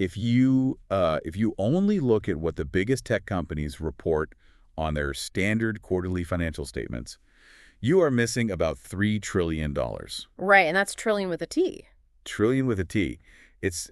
if you only look at what the biggest tech companies report on their standard quarterly financial statements, you are missing about $3 trillion. Right, and that's trillion with a T. Trillion with a T. It's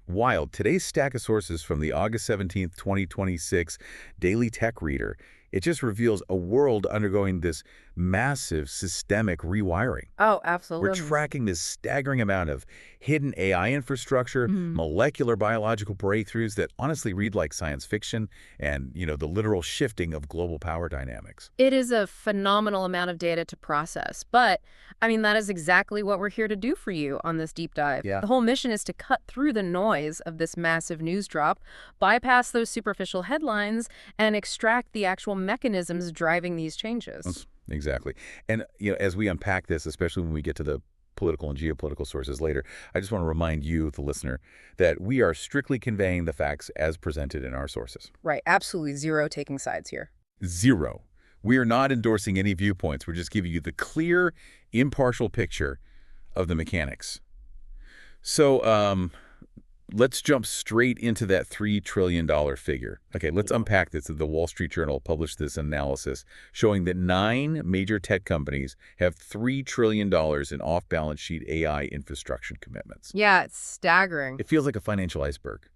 wild. Today's stack of sources from the August 17th, 2026 Daily Tech Reader, it just reveals a world undergoing this massive systemic rewiring. Oh, We're absolutely. tracking this staggering amount of hidden AI infrastructure, molecular biological breakthroughs that honestly read like science fiction, and, the literal shifting of global power dynamics. It is a phenomenal amount of data to process, but, that is exactly what we're here to do for you on this deep dive. Yeah. The whole mission is to cut through the noise of this massive news drop, bypass those superficial headlines, and extract the actual mechanisms driving these changes. Exactly. And, as we unpack this, especially when we get to the political and geopolitical sources later, I just want to remind you, the listener, that we are strictly conveying the facts as presented in our sources. Right, absolutely zero taking sides here. Zero. We are not endorsing any viewpoints. We're just giving you the clear, impartial picture of the mechanics. So, let's jump straight into that $3 trillion figure. Okay, let's unpack this. The Wall Street Journal published this analysis showing that 9 major tech companies have $3 trillion in off-balance sheet AI infrastructure commitments. Yeah, it's staggering. It feels like a financial iceberg,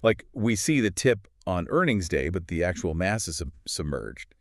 Like we see the tip on earnings day, but the actual mass is submerged.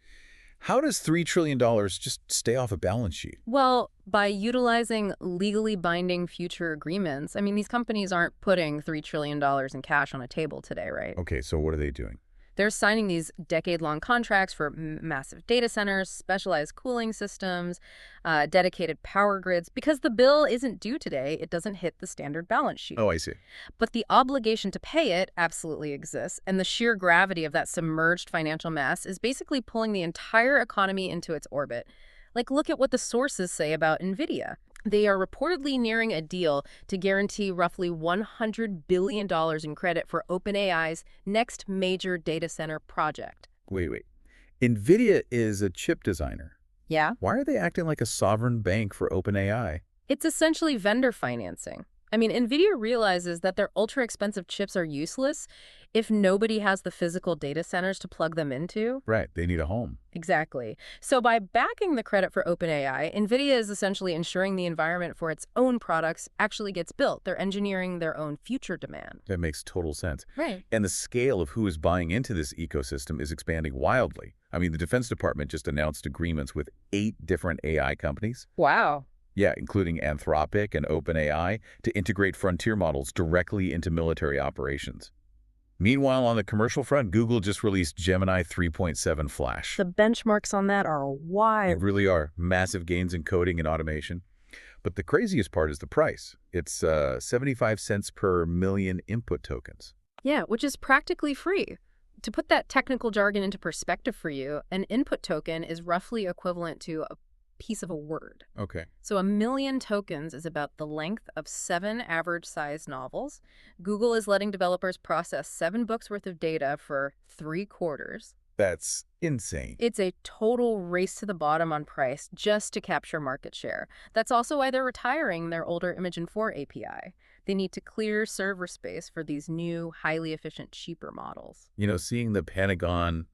How does $3 trillion just stay off a balance sheet? Well, by utilizing legally binding future agreements. These companies aren't putting $3 trillion in cash on a table today, right? Okay, so what are they doing? They're signing these decade-long contracts for massive data centers, specialized cooling systems, dedicated power grids. Because the bill isn't due today, it doesn't hit the standard balance sheet. Oh, I see. But the obligation to pay it absolutely exists, and the sheer gravity of that submerged financial mass is basically pulling the entire economy into its orbit. Like, look at what the sources say about NVIDIA. They are reportedly nearing a deal to guarantee roughly $100 billion in credit for OpenAI's next major data center project. Wait. NVIDIA is a chip designer. Yeah? Why are they acting like a sovereign bank for OpenAI? It's essentially vendor financing. NVIDIA realizes that their ultra-expensive chips are useless if nobody has the physical data centers to plug them into. Right, they need a home. Exactly. So by backing the credit for OpenAI, NVIDIA is essentially ensuring the environment for its own products actually gets built. They're engineering their own future demand. That makes total sense. Right. And the scale of who is buying into this ecosystem is expanding wildly. The Defense Department just announced agreements with 8 different AI companies. Wow. Yeah, including Anthropic and OpenAI, to integrate frontier models directly into military operations. Meanwhile, on the commercial front, Google just released Gemini 3.7 Flash. The benchmarks on that are They wild. really are. Massive gains in coding and automation. But the craziest part is the price. It's 75 cents per million input tokens. Yeah, which is practically free. To put that technical jargon into perspective for you, an input token is roughly equivalent to a piece of a word. Okay. So 1 million tokens is about the length of 7 average-sized novels. Google is letting developers process 7 books worth of data for 3 quarters. That's insane. It's a total race to the bottom on price just to capture market share. That's also why they're retiring their older Imagen 4 API. They need to clear server space for these new, highly efficient, cheaper models. Seeing the Pentagon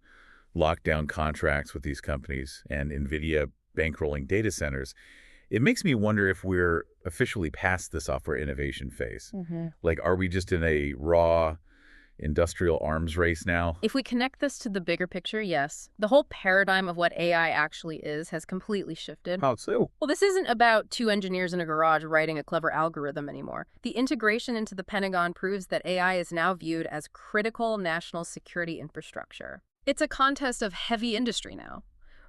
lock down contracts with these companies and NVIDIA bankrolling data centers, it makes me wonder if we're officially past the software innovation phase. Like, are we just in a raw industrial arms race now? If we connect this to the bigger picture, yes. The whole paradigm of what AI actually is has completely shifted. How so? Well, this isn't about 2 engineers in a garage writing a clever algorithm anymore. The integration into the Pentagon proves that AI is now viewed as critical national security infrastructure. It's a contest of heavy industry now.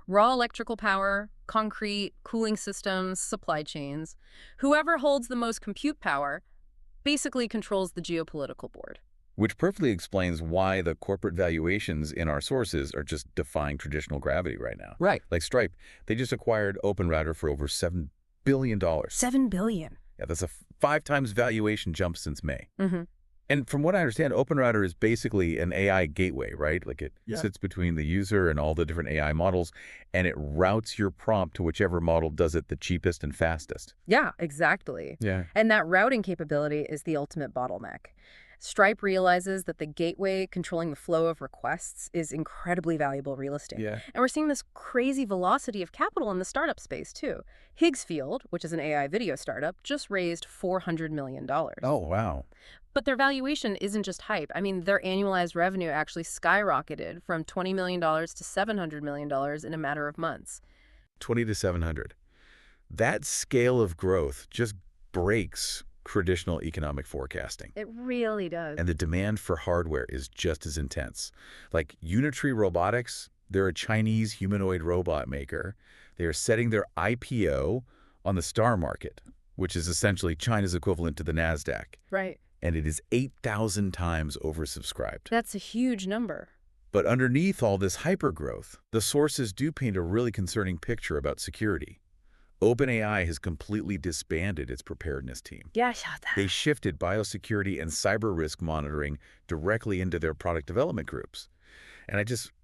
Raw electrical power, concrete, cooling systems, supply chains. Whoever holds the most compute power basically controls the geopolitical board. Which perfectly explains why the corporate valuations in our sources are just defying traditional gravity right now. Right. Like Stripe, they just acquired OpenRouter for over $7 billion. $7 billion. Yeah, that's a 5 times valuation jump since May. Mm-hmm. And from what I understand, OpenRouter is basically an AI gateway, right? Like it sits between the user and all the different AI models, and it routes your prompt to whichever model does it the cheapest and fastest. Yeah, exactly. Yeah. And that routing capability is the ultimate bottleneck. Stripe realizes that the gateway controlling the flow of requests is incredibly valuable real estate. Yeah. And we're seeing this crazy velocity of capital in the startup space, too. Higgsfield, which is an AI video startup, just raised $400 million. Oh, wow. But their valuation isn't just hype. I mean, their annualized revenue actually skyrocketed from $20 million to $700 million in a matter of months. 20 to 700. That scale of growth just breaks traditional economic forecasting. It really does. And the demand for hardware is just as intense. Like Unitree Robotics, they're a Chinese humanoid robot maker. They are setting their IPO on the Star Market, which is essentially China's equivalent to the NASDAQ. Right. And it is 8,000 times oversubscribed. That's a huge number. But underneath all this hypergrowth, the sources do paint a really concerning picture about security. OpenAI has completely disbanded its preparedness team. Yeah, I saw that. They shifted biosecurity and cyber risk monitoring directly into their product development groups. And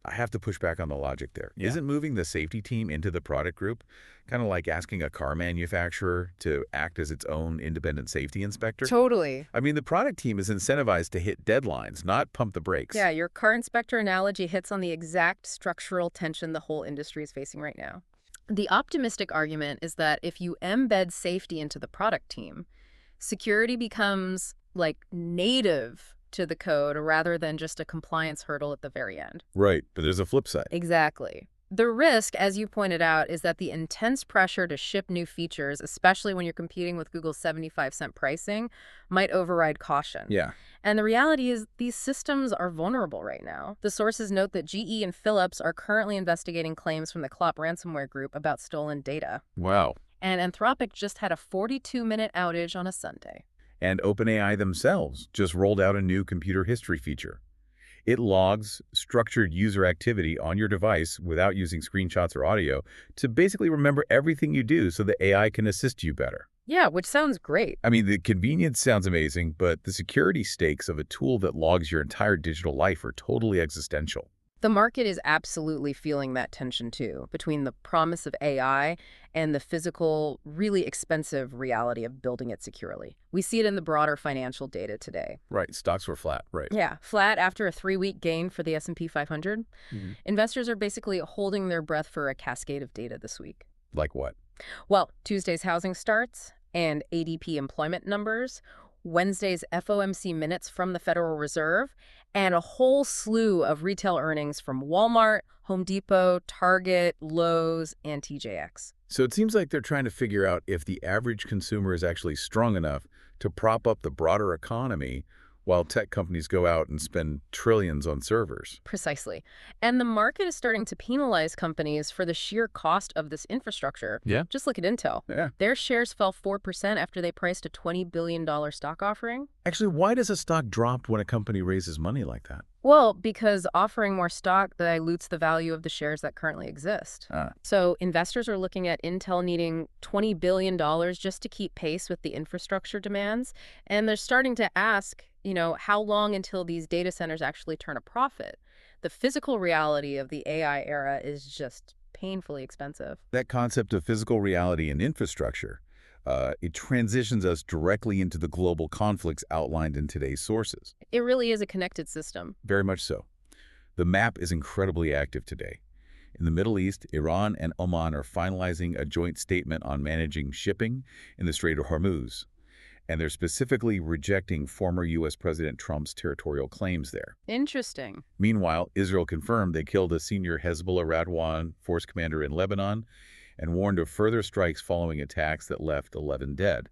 I have to push back on the logic there. Yeah. Isn't moving the safety team into the product group kind of like asking a car manufacturer to act as its own independent safety inspector? Totally. I mean, the product team is incentivized to hit deadlines, not pump the brakes. Yeah, your car inspector analogy hits on the exact structural tension the whole industry is facing right now. The optimistic argument is that if you embed safety into the product team, security becomes like native to the code rather than just a compliance hurdle at the very end. Right, but there's a flip side. Exactly. The risk, as you pointed out, is that the intense pressure to ship new features, especially when you're competing with Google's 75-cent pricing, might override caution. Yeah. And the reality is these systems are vulnerable right now. The sources note that GE and Philips are currently investigating claims from the Clop ransomware group about stolen data. Wow. And Anthropic just had a 42-minute outage on a Sunday. And OpenAI themselves just rolled out a new computer history feature. It logs structured user activity on your device without using screenshots or audio to basically remember everything you do so the AI can assist you better. Yeah, which sounds great. I mean, the convenience sounds amazing, but the security stakes of a tool that logs your entire digital life are totally existential. The market is absolutely feeling that tension, too, between the promise of AI and the physical, really expensive reality of building it securely. We see it in the broader financial data today. Right. Stocks were flat. Right. Yeah, flat after a 3-week gain for the S&P 500. Mm-hmm. Investors are basically holding their breath for a cascade of data this week. Like what? Well, Tuesday's housing starts and ADP employment numbers, Wednesday's FOMC minutes from the Federal Reserve, and a whole slew of retail earnings from Walmart, Home Depot, Target, Lowe's, and TJX. So it seems like they're trying to figure out if the average consumer is actually strong enough to prop up the broader economy while tech companies go out and spend trillions on servers. Precisely. And the market is starting to penalize companies for the sheer cost of this infrastructure. Yeah. Just look at Intel. Yeah. Their shares fell 4% after they priced a $20 billion stock offering. Actually, why does a stock drop when a company raises money like that? Well, because offering more stock dilutes the value of the shares that currently exist. So investors are looking at Intel needing $20 billion just to keep pace with the infrastructure demands. And they're starting to ask, how long until these data centers actually turn a profit? The physical reality of the AI era is just painfully expensive. That concept of physical reality and infrastructure, it transitions us directly into the global conflicts outlined in today's sources. It really is a connected system. Very much so. The map is incredibly active today. In the Middle East, Iran and Oman are finalizing a joint statement on managing shipping in the Strait of Hormuz. And they're specifically rejecting former U.S. President Trump's territorial claims there. Interesting. Meanwhile, Israel confirmed they killed a senior Hezbollah Radwan force commander in Lebanon and warned of further strikes following attacks that left 11 dead.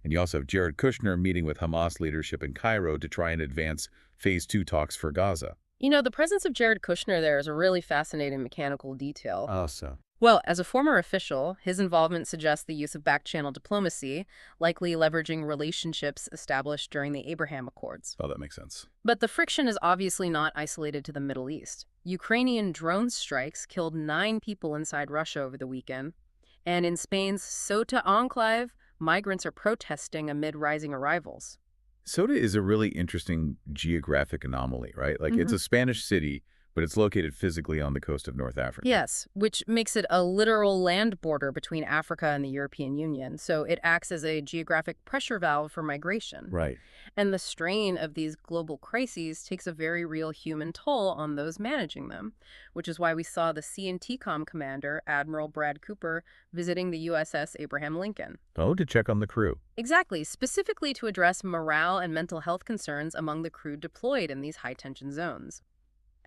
And you also have Jared Kushner meeting with Hamas leadership in Cairo to try and advance Phase 2 talks for Gaza. The presence of Jared Kushner there is a really fascinating mechanical detail. Oh, so. Well, as a former official, his involvement suggests the use of back-channel diplomacy, likely leveraging relationships established during the Abraham Accords. Oh, that makes sense. But the friction is obviously not isolated to the Middle East. Ukrainian drone strikes killed 9 people inside Russia over the weekend. And in Spain's Ceuta enclave, migrants are protesting amid rising arrivals. Ceuta is a really interesting geographic anomaly, right? Like, it's a Spanish city, But it's located physically on the coast of North Africa. Yes, which makes it a literal land border between Africa and the European Union, so it acts as a geographic pressure valve for migration. Right. And the strain of these global crises takes a very real human toll on those managing them, which is why we saw the CNTCOM commander, Admiral Brad Cooper, visiting the USS Abraham Lincoln. Oh, to check on the crew. Exactly, specifically to address morale and mental health concerns among the crew deployed in these high-tension zones.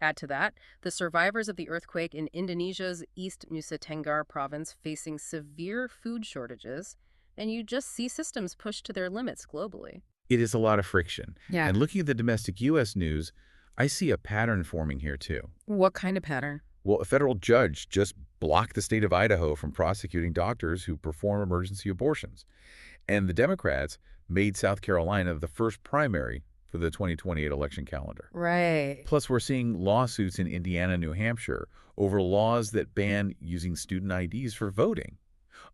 Add to that, the survivors of the earthquake in Indonesia's East Nusa Tenggara province facing severe food shortages, and you just see systems pushed to their limits globally. It is a lot of friction. Yeah. And looking at the domestic U.S. news, I see a pattern forming here, too. What kind of pattern? Well, a federal judge just blocked the state of Idaho from prosecuting doctors who perform emergency abortions. And the Democrats made South Carolina the first primary for the 2028 election calendar. Right. Plus, we're seeing lawsuits in Indiana and New Hampshire over laws that ban using student IDs for voting.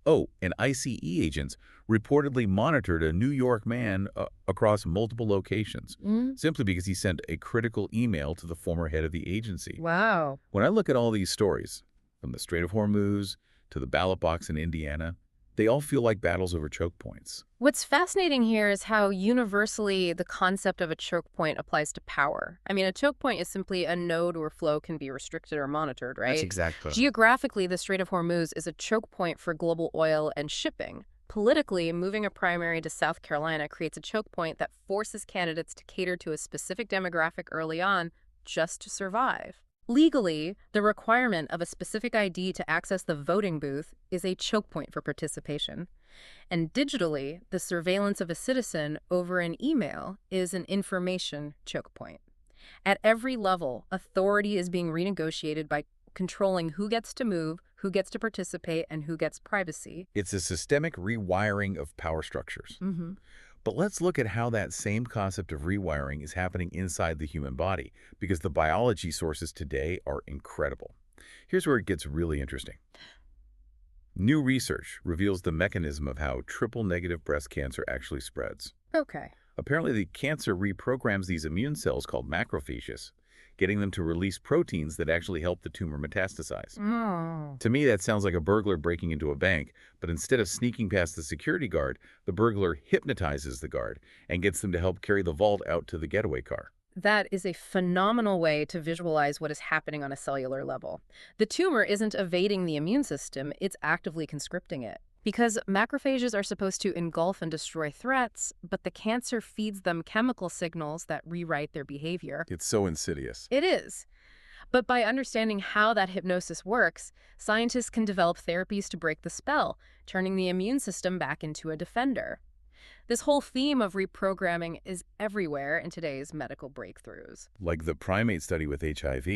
Oh, and ICE agents reportedly monitored a New York man across multiple locations, simply because he sent a critical email to the former head of the agency. Wow. When I look at all these stories, from the Strait of Hormuz to the ballot box in Indiana, they all feel like battles over choke points. What's fascinating here is how universally the concept of a choke point applies to power. I mean, a choke point is simply a node where flow can be restricted or monitored, right? That's exactly. Geographically, the Strait of Hormuz is a choke point for global oil and shipping. Politically, moving a primary to South Carolina creates a choke point that forces candidates to cater to a specific demographic early on just to survive. Legally, the requirement of a specific ID to access the voting booth is a choke point for participation. And digitally, the surveillance of a citizen over an email is an information choke point. At every level, authority is being renegotiated by controlling who gets to move, who gets to participate, and who gets privacy. It's a systemic rewiring of power structures. But let's look at how that same concept of rewiring is happening inside the human body, because the biology sources today are incredible. Here's where it gets really interesting. New research reveals the mechanism of how triple-negative breast cancer actually spreads. Okay. Apparently, the cancer reprograms these immune cells called macrophages, getting them to release proteins that actually help the tumor metastasize. To me, that sounds like a burglar breaking into a bank, but instead of sneaking past the security guard, the burglar hypnotizes the guard and gets them to help carry the vault out to the getaway car. That is a phenomenal way to visualize what is happening on a cellular level. The tumor isn't evading the immune system, it's actively conscripting it. Because macrophages are supposed to engulf and destroy threats, but the cancer feeds them chemical signals that rewrite their behavior. It's so insidious. It is. But by understanding how that hypnosis works, scientists can develop therapies to break the spell, turning the immune system back into a defender. This whole theme of reprogramming is everywhere in today's medical breakthroughs. Like the primate study with HIV.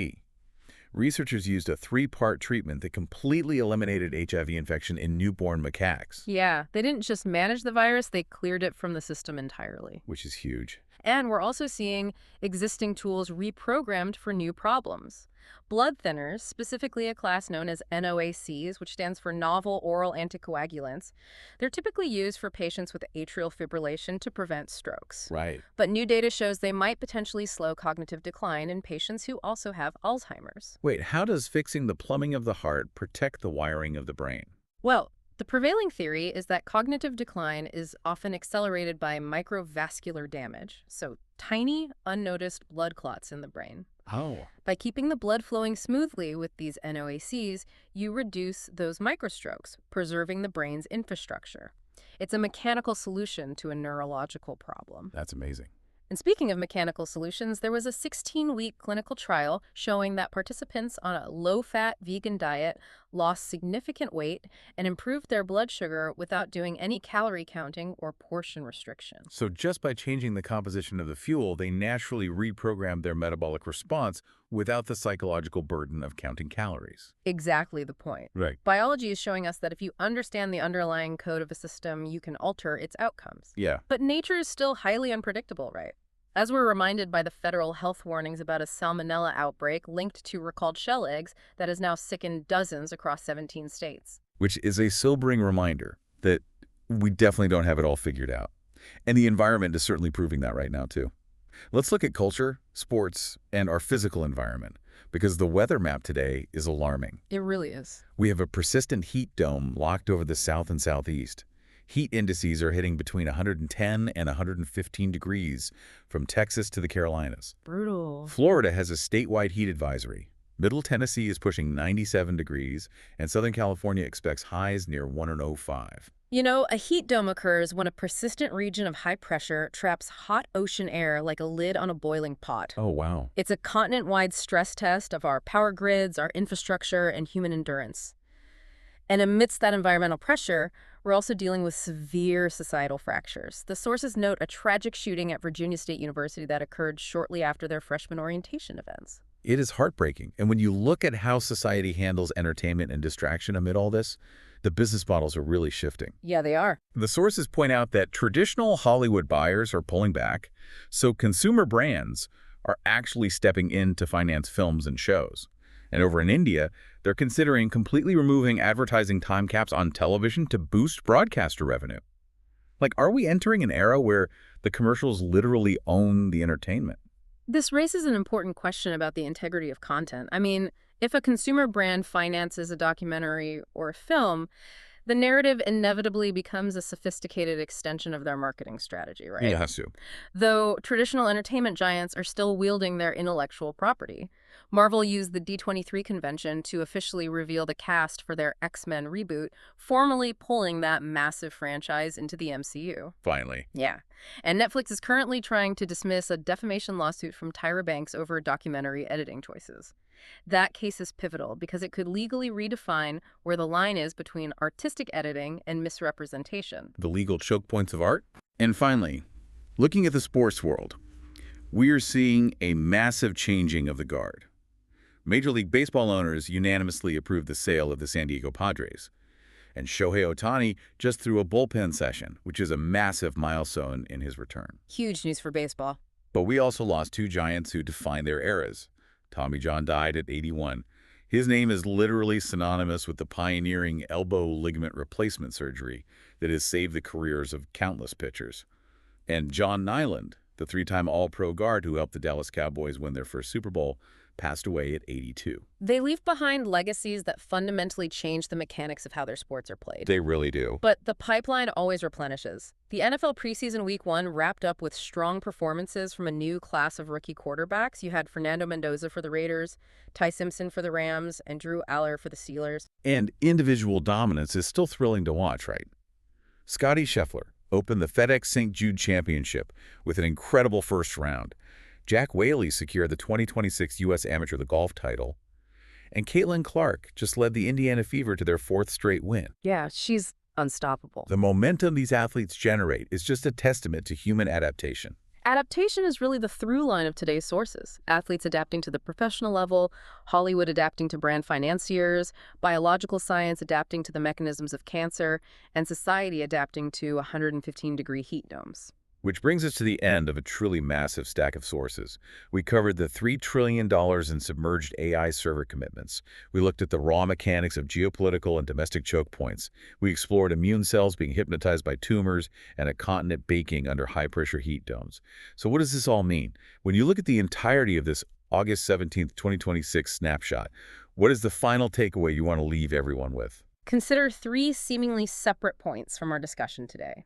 Researchers used a 3-part treatment that completely eliminated HIV infection in newborn macaques. Yeah, they didn't just manage the virus, they cleared it from the system entirely. Which is huge. And we're also seeing existing tools reprogrammed for new problems. Blood thinners, specifically a class known as NOACs, which stands for novel oral anticoagulants, they're typically used for patients with atrial fibrillation to prevent strokes. Right. But new data shows they might potentially slow cognitive decline in patients who also have Alzheimer's. Wait, how does fixing the plumbing of the heart protect the wiring of the brain? Well, the prevailing theory is that cognitive decline is often accelerated by microvascular damage, so tiny, unnoticed blood clots in the brain. Oh. By keeping the blood flowing smoothly with these NOACs, you reduce those microstrokes, preserving the brain's infrastructure. It's a mechanical solution to a neurological problem. That's amazing. And speaking of mechanical solutions, there was a 16-week clinical trial showing that participants on a low-fat vegan diet lost significant weight and improved their blood sugar without doing any calorie counting or portion restriction. So just by changing the composition of the fuel, they naturally reprogrammed their metabolic response without the psychological burden of counting calories. Exactly the point. Right. Biology is showing us that if you understand the underlying code of a system, you can alter its outcomes. Yeah. But nature is still highly unpredictable, right? As we're reminded by the federal health warnings about a salmonella outbreak linked to recalled shell eggs that has now sickened dozens across 17 states. Which is a sobering reminder that we definitely don't have it all figured out. And the environment is certainly proving that right now, too. Let's look at culture, sports, and our physical environment. because the weather map today is alarming. It really is. We have a persistent heat dome locked over the south and southeast. Heat indices are hitting between 110 and 115 degrees from Texas to the Carolinas. Brutal. Florida has a statewide heat advisory. Middle Tennessee is pushing 97 degrees, and Southern California expects highs near 105. You know, a heat dome occurs when a persistent region of high pressure traps hot ocean air like a lid on a boiling pot. Oh, wow. It's a continent-wide stress test of our power grids, our infrastructure, and human endurance. And amidst that environmental pressure, we're also dealing with severe societal fractures. The sources note a tragic shooting at Virginia State University that occurred shortly after their freshman orientation events. It is heartbreaking. And when you look at how society handles entertainment and distraction amid all this, the business models are really shifting. Yeah, they are. The sources point out that traditional Hollywood buyers are pulling back, so consumer brands are actually stepping in to finance films and shows. And over in India, they're considering completely removing advertising time caps on television to boost broadcaster revenue. Like, are we entering an era where the commercials literally own the entertainment? This raises an important question about the integrity of content. I mean, if a consumer brand finances a documentary or a film, the narrative inevitably becomes a sophisticated extension of their marketing strategy, right? It has to. Though traditional entertainment giants are still wielding their intellectual property. Marvel used the D23 convention to officially reveal the cast for their X-Men reboot, formally pulling that massive franchise into the MCU. Finally. Yeah. And Netflix is currently trying to dismiss a defamation lawsuit from Tyra Banks over documentary editing choices. That case is pivotal because it could legally redefine where the line is between artistic editing and misrepresentation. The legal choke points of art. And finally, looking at the sports world, we are seeing a massive changing of the guard. Major League Baseball owners unanimously approved the sale of the San Diego Padres. And Shohei Ohtani just threw a bullpen session, which is a massive milestone in his return. Huge news for baseball. But we also lost two giants who defined their eras. Tommy John died at 81. His name is literally synonymous with the pioneering elbow ligament replacement surgery that has saved the careers of countless pitchers. And John Nyland, the three-time All-Pro guard who helped the Dallas Cowboys win their first Super Bowl, passed away at 82. They leave behind legacies that fundamentally change the mechanics of how their sports are played. They really do. But the pipeline always replenishes. The NFL preseason week 1 wrapped up with strong performances from a new class of rookie quarterbacks. You had Fernando Mendoza for the Raiders, Ty Simpson for the Rams, and Drew Aller for the Steelers. And individual dominance is still thrilling to watch, right? Scottie Scheffler opened the FedEx St. Jude Championship with an incredible first round. Jack Whaley secured the 2026 U.S. Amateur Golf title. And Caitlin Clark just led the Indiana Fever to their 4th straight win. Yeah, she's unstoppable. The momentum these athletes generate is just a testament to human adaptation. Adaptation is really the through line of today's sources. Athletes adapting to the professional level, Hollywood adapting to brand financiers, biological science adapting to the mechanisms of cancer, and society adapting to 115-degree heat domes. Which brings us to the end of a truly massive stack of sources. We covered the $3 trillion in submerged AI server commitments. We looked at the raw mechanics of geopolitical and domestic choke points. We explored immune cells being hypnotized by tumors and a continent baking under high-pressure heat domes. So what does this all mean? When you look at the entirety of this August 17th, 2026 snapshot, what is the final takeaway you want to leave everyone with? Consider 3 seemingly separate points from our discussion today.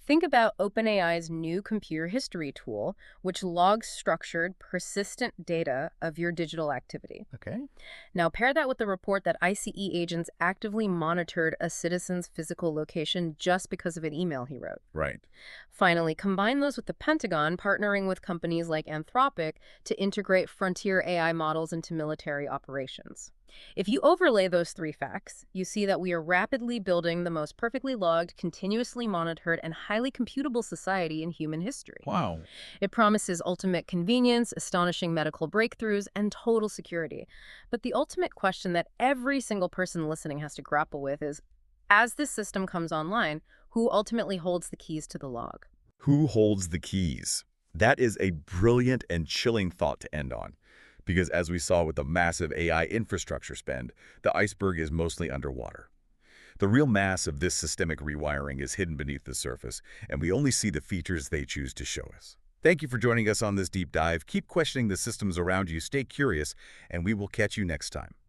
Think about OpenAI's new computer history tool, which logs structured, persistent data of your digital activity. Okay. Now, pair that with the report that ICE agents actively monitored a citizen's physical location just because of an email he wrote. Right. Finally, combine those with the Pentagon partnering with companies like Anthropic to integrate frontier AI models into military operations. If you overlay those 3 facts, you see that we are rapidly building the most perfectly logged, continuously monitored, and highly computable society in human history. Wow. It promises ultimate convenience, astonishing medical breakthroughs, and total security. But the ultimate question that every single person listening has to grapple with is, as this system comes online, who ultimately holds the keys to the log? Who holds the keys? That is a brilliant and chilling thought to end on. Because as we saw with the massive AI infrastructure spend, the iceberg is mostly underwater. The real mass of this systemic rewiring is hidden beneath the surface, and we only see the features they choose to show us. Thank you for joining us on this deep dive. Keep questioning the systems around you, stay curious, and we will catch you next time.